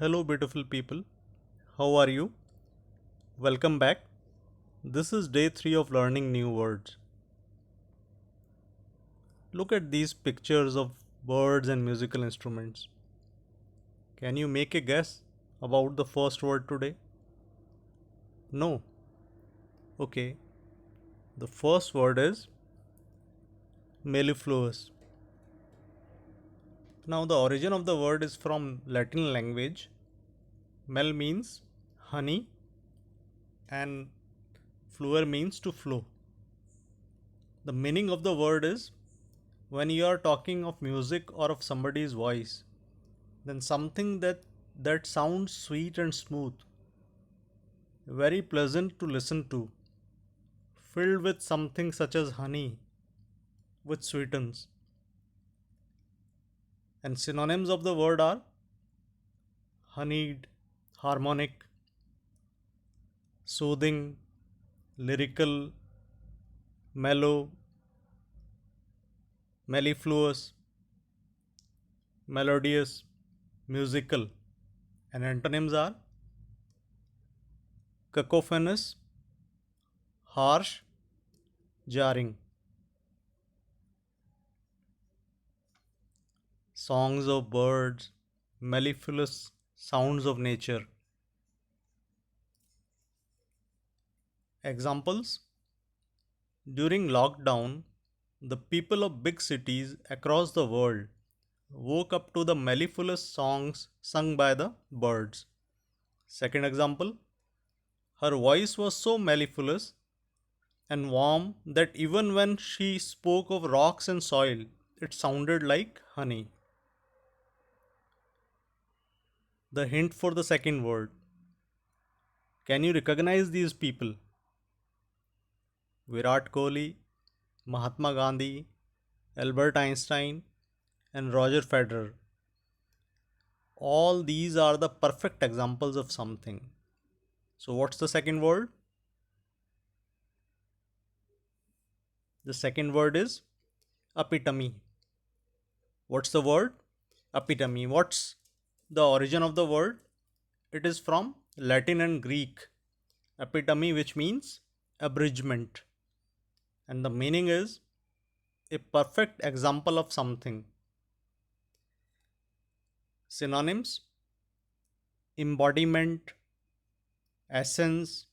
Hello, beautiful people. How are you? Welcome back. This is day 3 of learning new words. Look at these pictures of birds and musical instruments. Can you make a guess about the first word today? No. Okay. The first word is mellifluous. Now, the origin of the word is from Latin language. Mel means honey and fluer means to flow. The meaning of the word is when you are talking of music or of somebody's voice, then something that sounds sweet and smooth, very pleasant to listen to, filled with something such as honey, which sweetens. And synonyms of the word are honeyed, harmonic, soothing, lyrical, mellow, mellifluous, melodious, musical. And antonyms are cacophonous, harsh, jarring. Songs of birds, mellifluous sounds of nature. Examples: during lockdown, the people of big cities across the world woke up to the mellifluous songs sung by the birds. Second example: her voice was so mellifluous and warm that even when she spoke of rocks and soil, it sounded like honey. The hint for the second word. Can you recognize these people? Virat Kohli, Mahatma Gandhi, Albert Einstein, and Roger Federer. All these are the perfect examples of something. So, what's the second word? The second word is epitome. What's the word? Epitome. What's the origin of the word? It is from Latin and Greek. Epitome, which means abridgment. And the meaning is a perfect example of something. Synonyms: embodiment, essence,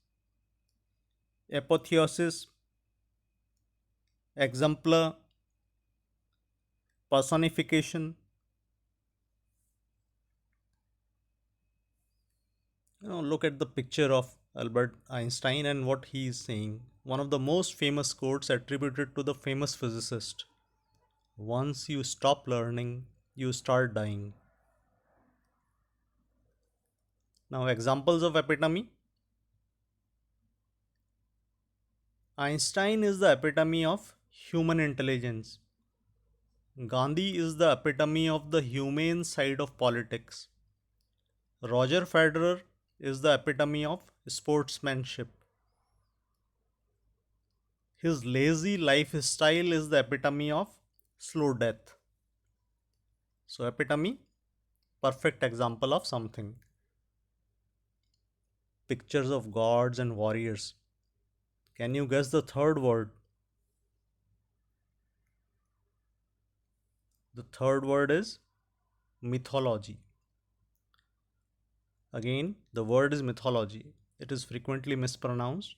apotheosis, exemplar, personification. Look at the picture of Albert Einstein and what he is saying. One of the most famous quotes attributed to the famous physicist: once you stop learning, you start dying. Now, examples of epitome. Einstein is the epitome of human intelligence. Gandhi is the epitome of the humane side of politics. Roger Federer is the epitome of sportsmanship. His lazy lifestyle is the epitome of slow death. So, epitome, perfect example of something. Pictures of gods and warriors. Can you guess the third word? The third word is mythology. Again, the word is mythology. It is frequently mispronounced.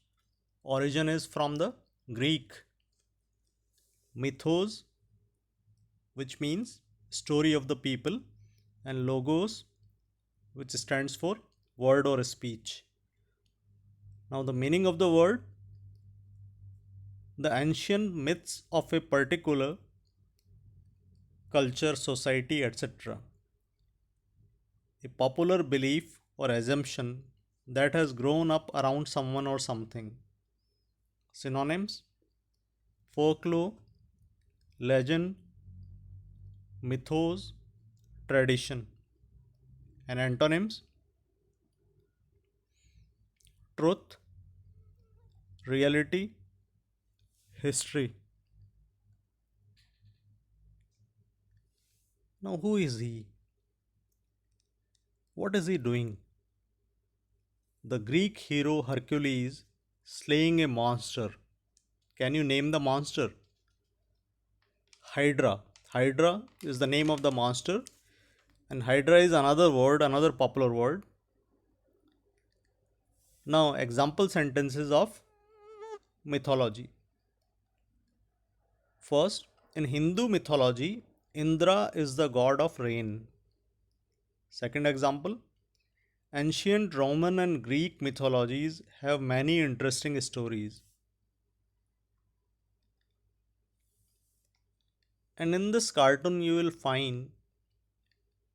Origin is from the Greek mythos, which means story of the people, and logos, which stands for word or speech. Now, the meaning of the word: the ancient myths of a particular culture, society, etc. A popular belief or assumption that has grown up around someone or something. Synonyms: folklore, legend, mythos, tradition. And antonyms: truth, reality, history. Now, who is he? What is he doing? The Greek hero Hercules slaying a monster. Can you name the monster? Hydra. Hydra is the name of the monster, and Hydra is another word, another popular word. Now, example sentences of mythology. First, in Hindu mythology, Indra is the god of rain. Second example, ancient Roman and Greek mythologies have many interesting stories. And in this cartoon, you will find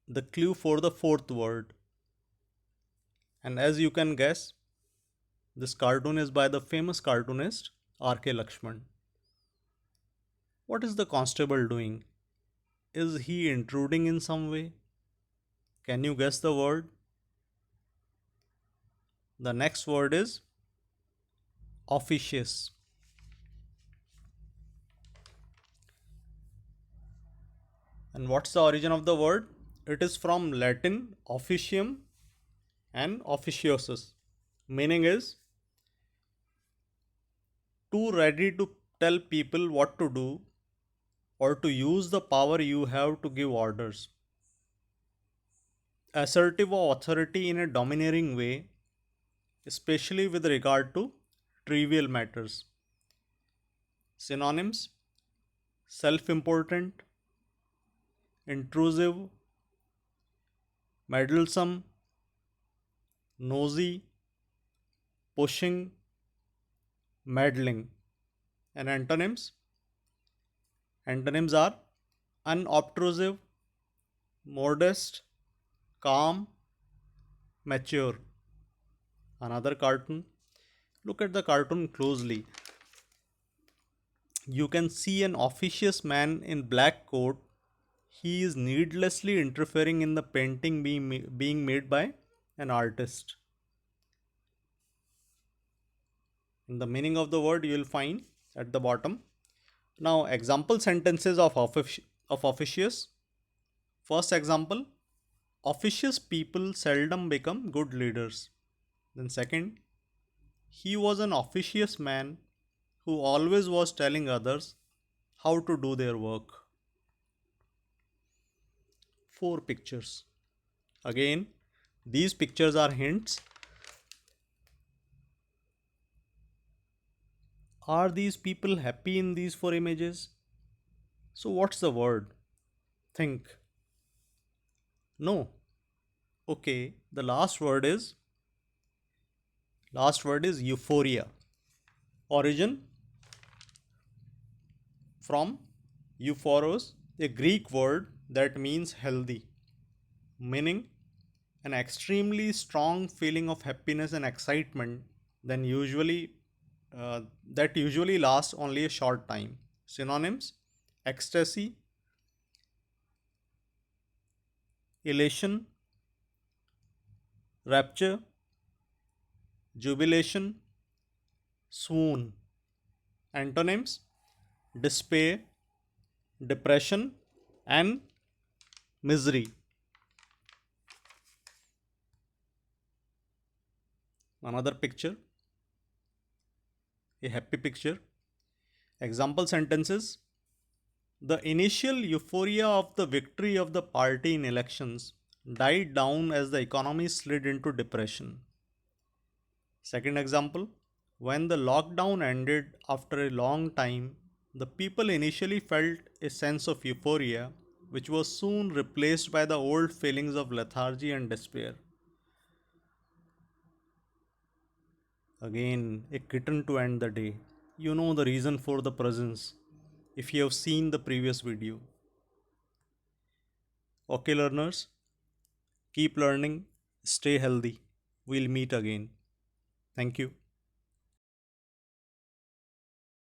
the clue for the fourth word. And as you can guess, this cartoon is by the famous cartoonist R.K. Lakshman. What is the constable doing? Is he intruding in some way? Can you guess the word? The next word is officious. And what's the origin of the word? It is from Latin officium and officiosus. Meaning is too ready to tell people what to do or to use the power you have to give orders. Assertive authority in a domineering way, especially with regard to trivial matters. Synonyms: self important, intrusive, meddlesome, nosy, pushing, meddling. And antonyms: antonyms are unobtrusive, modest, calm, mature. Another cartoon. Look at the cartoon closely. You can see an officious man in black coat. He is needlessly interfering in the painting being made by an artist. In the meaning of the word, you will find at the bottom. Now, example sentences of officious. First example: officious people seldom become good leaders. Then, second, he was an officious man who always was telling others how to do their work. Four pictures. Again, these pictures are hints. Are these people happy in these four images? So, what's the word? Think. No. Okay, the last word is euphoria. Origin from euphoros, a Greek word that means healthy, meaning an extremely strong feeling of happiness and excitement then usually that usually lasts only a short time. Synonyms: ecstasy, elation, rapture, jubilation, swoon. Antonyms: despair, depression, and misery. Another picture, a happy picture. Example sentences: the initial euphoria of the victory of the party in elections died down as the economy slid into depression. Second example: when the lockdown ended after a long time, the people initially felt a sense of euphoria, which was soon replaced by the old feelings of lethargy and despair. Again, a kitten to end the day. You know the reason for the presence if you have seen the previous video. Okay, learners, keep learning, stay healthy. We'll meet again. Thank you.